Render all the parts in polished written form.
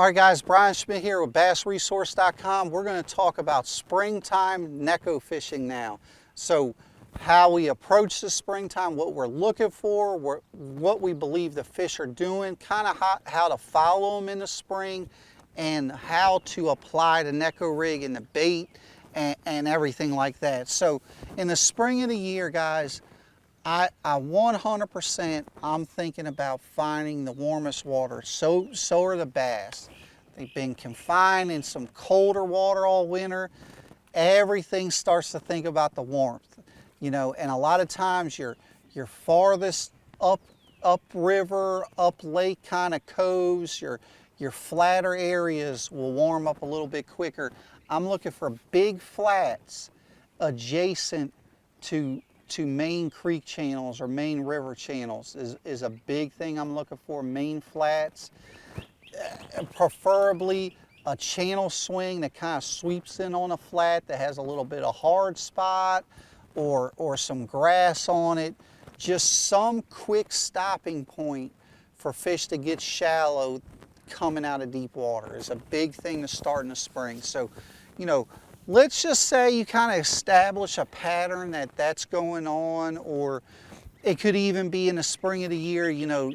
All right guys, Brian Schmitt here with BassResource.com. We're going to talk about springtime Neko fishing now. So how we approach the springtime, what we're looking for, what we believe the fish are doing, kind of how to follow them in the spring, and how to apply the Neko rig and the bait and everything like that. So in the spring of the year, guys, I 100% I'm thinking about finding the warmest water. So are the bass. They've been confined in some colder water all winter. Everything starts to think about the warmth, you know, and a lot of times your farthest up river, up lake kind of coves, your flatter areas will warm up a little bit quicker. I'm looking for big flats adjacent to main creek channels or main river channels is a big thing I'm looking for. Main flats, preferably a channel swing that kind of sweeps in on a flat that has a little bit of hard spot or some grass on it. Just some quick stopping point for fish to get shallow coming out of deep water is a big thing to start in the spring. So, you know, let's just say you kind of establish a pattern that's going on, or it could even be in the spring of the year, you know,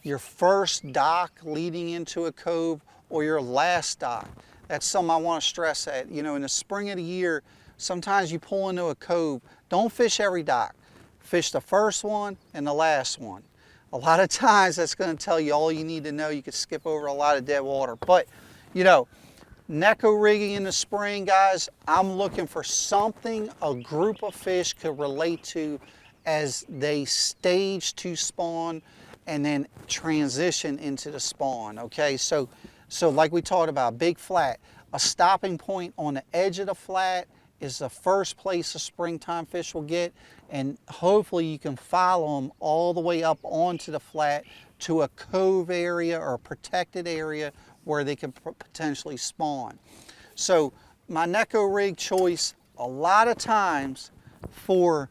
your first dock leading into a cove or your last dock. That's something I want to stress at. You know, in the spring of the year, sometimes you pull into a cove. Don't fish every dock. Fish the first one and the last one. A lot of times that's going to tell you all you need to know. You could skip over a lot of dead water. But, you know, Neko rigging in the spring, guys, I'm looking for something a group of fish could relate to as they stage to spawn and then transition into the spawn, okay? So like we talked about, big flat, a stopping point on the edge of the flat is the first place a springtime fish will get, and hopefully you can follow them all the way up onto the flat to a cove area or a protected area where they can potentially spawn. So my Neko rig choice a lot of times for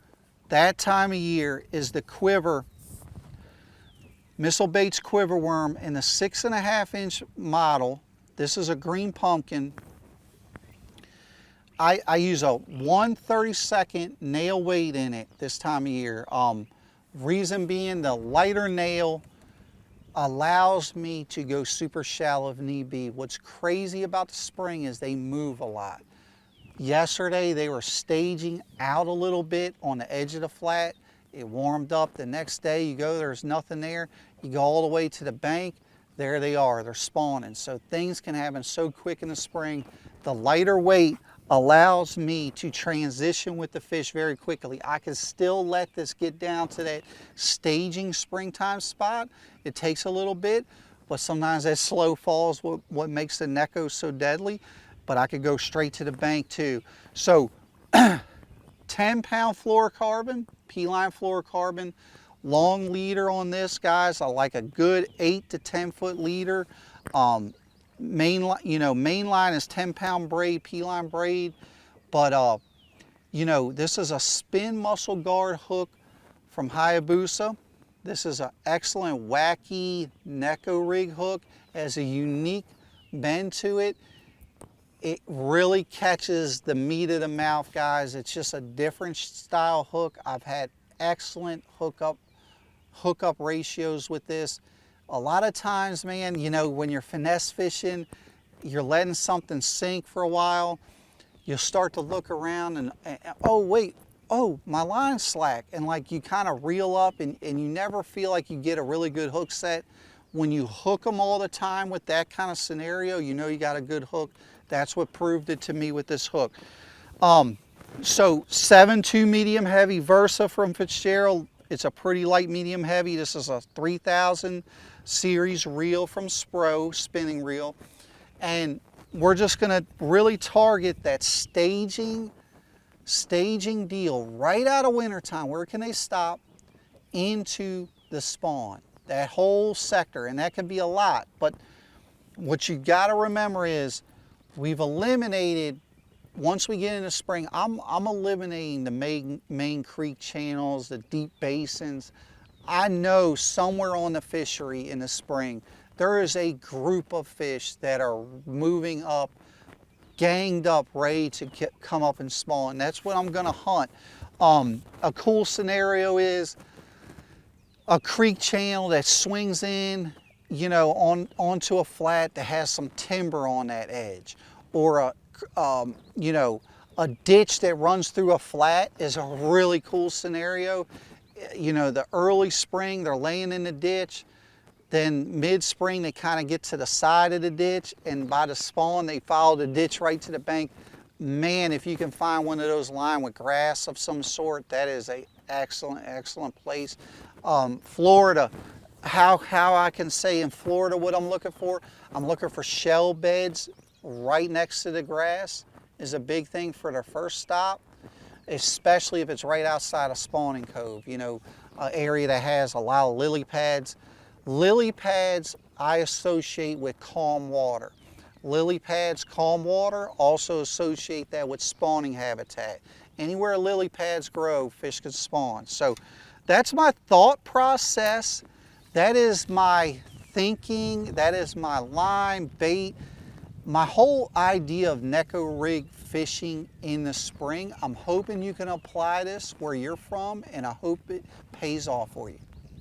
that time of year is the quiver, Missile Baits quiver worm in the 6.5-inch model. This is a green pumpkin. I use a 1/32 nail weight in it this time of year. Reason being, the lighter nail allows me to go super shallow if need be. What's crazy about the spring is they move a lot. Yesterday they were staging out a little bit on the edge of the flat. It warmed up. The next day you go, there's nothing there. You go all the way to the bank, there they are, they're spawning. So things can happen so quick in the spring. The lighter weight allows me to transition with the fish very quickly. I can still let this get down to that staging springtime spot. It takes a little bit, but sometimes that slow fall is what makes the Neko so deadly. But I could go straight to the bank too. So 10-pound fluorocarbon, P-line fluorocarbon, long leader on this, guys. I like a good 8 to 10 foot leader. Main line is 10-pound braid, P-line braid, but you know, this is a spin muscle guard hook from Hayabusa. This is an excellent wacky Neko rig hook. It has a unique bend to it. It really catches the meat of the mouth, guys. It's just a different style hook. I've had excellent hookup ratios with this. A lot of times, man, you know, when you're finesse fishing, you're letting something sink for a while, you'll start to look around and oh wait, oh, my line's slack, and like you kind of reel up and you never feel like you get a really good hook set. When you hook them all the time with that kind of scenario, you know you got a good hook. That's what proved it to me with this hook. So 7.2 medium heavy Versa from Fitzgerald. It's a pretty light medium heavy. This is a 3000 series reel from Spro, spinning reel. And we're just gonna really target that staging deal right out of wintertime. Where can they stop? Into the spawn, that whole sector, and that can be a lot. But what you gotta remember is we've eliminated, once we get into spring, I'm eliminating the main creek channels, the deep basins. I know somewhere on the fishery in the spring there is a group of fish that are moving up, ganged up, ready to come up and spawn. And that's what I'm gonna hunt. A cool scenario is a creek channel that swings in, you know, onto a flat that has some timber on that edge, or you know, a ditch that runs through a flat is a really cool scenario. You know, the early spring they're laying in the ditch, then mid-spring they kind of get to the side of the ditch, and by the spawn they follow the ditch right to the bank. Man, if you can find one of those lined with grass of some sort, that is a excellent place. Florida, how I can say in Florida what I'm looking for shell beds right next to the grass is a big thing for their first stop, especially if it's right outside of spawning cove, you know, an area that has a lot of lily pads. Lily pads I associate with calm water. Lily pads, calm water, also associate that with spawning habitat. Anywhere lily pads grow, fish can spawn. So that's my thought process. That is my thinking. That is my line, bait. My whole idea of Neko rig fishing in the spring. I'm hoping you can apply this where you're from, and I hope it pays off for you.